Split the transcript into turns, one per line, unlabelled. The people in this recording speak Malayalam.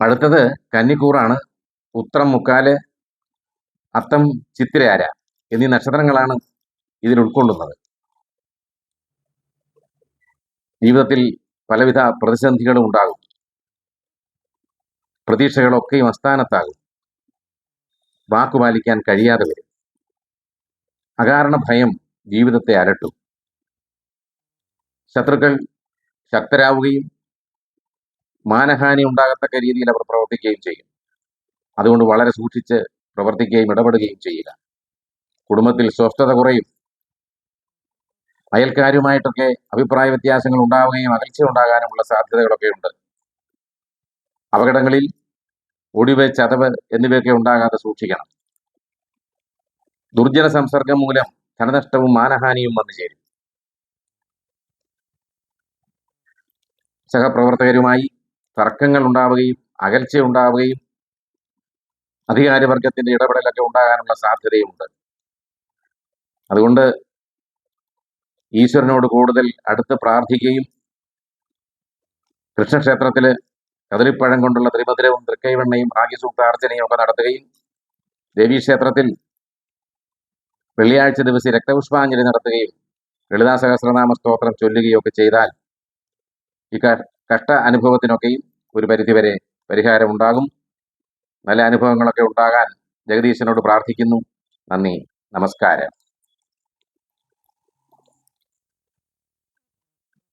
അടുത്തത് കന്നിക്കൂറാണ്. ഉത്രം, മുക്കാല്, അത്തം, ചിത്തിരയാര എന്നീ നക്ഷത്രങ്ങളാണ് ഇതിൽ ഉൾക്കൊള്ളുന്നത്. ജീവിതത്തിൽ പലവിധ പ്രതിസന്ധികളും ഉണ്ടാകും. പ്രതീക്ഷകളൊക്കെയും അസ്ഥാനത്താകും. വാക്കുപാലിക്കാൻ കഴിയാതെ വരും. അകാരണ ഭയം ജീവിതത്തെ അലട്ടും. ശത്രുക്കൾ ശക്തരാവുകയും മാനഹാനി ഉണ്ടാകത്തക്ക രീതിയിൽ അവർ പ്രവർത്തിക്കുകയും ചെയ്യും. അതുകൊണ്ട് വളരെ സൂക്ഷിച്ച് പ്രവർത്തിക്കുകയും ഇടപെടുകയും ചെയ്യുക. കുടുംബത്തിൽ സ്വസ്ഥത കുറയും. അയൽക്കാരുമായിട്ടൊക്കെ അഭിപ്രായ വ്യത്യാസങ്ങൾ ഉണ്ടാവുകയും അകൽച്ച ഉണ്ടാകാനുമുള്ള സാധ്യതകളൊക്കെ ഉണ്ട്. അപകടങ്ങളിൽ ഒടിവ്, ചതവ് എന്നിവയൊക്കെ ഉണ്ടാകാതെ സൂക്ഷിക്കണം. ദുർജന സംസർഗം മൂലം ധനനഷ്ടവും മാനഹാനിയും വന്നു ചേരും. സഹപ്രവർത്തകരുമായി തർക്കങ്ങൾ ഉണ്ടാവുകയും അകൽച്ച ഉണ്ടാവുകയും അധികാരവർഗത്തിന്റെ ഇടപെടലൊക്കെ ഉണ്ടാകാനുള്ള സാധ്യതയുമുണ്ട്. അതുകൊണ്ട് ഈശ്വരനോട് കൂടുതൽ അടുത്ത് പ്രാർത്ഥിക്കുകയും കൃഷ്ണക്ഷേത്രത്തില് കദളിപ്പഴം കൊണ്ടുള്ള ത്രിമധുരവും തൃക്കൈവെണ്ണയും ഭാഗ്യസൂക്താർച്ചനയും ഒക്കെ നടത്തുകയും ദേവീക്ഷേത്രത്തിൽ വെള്ളിയാഴ്ച ദിവസം രക്തപുഷ്പാഞ്ജലി നടത്തുകയും ലളിതാ സഹസ്രനാമ സ്തോത്രം ചൊല്ലുകയും ഒക്കെ ചെയ്താൽ ഈ കഷ്ട അനുഭവത്തിനൊക്കെയും ഒരു പരിധിവരെ പരിഹാരം ഉണ്ടാകും. നല്ല അനുഭവങ്ങളൊക്കെ ഉണ്ടാകാൻ ജഗദീശനോട് പ്രാർത്ഥിക്കുന്നു. നന്ദി, നമസ്കാരം.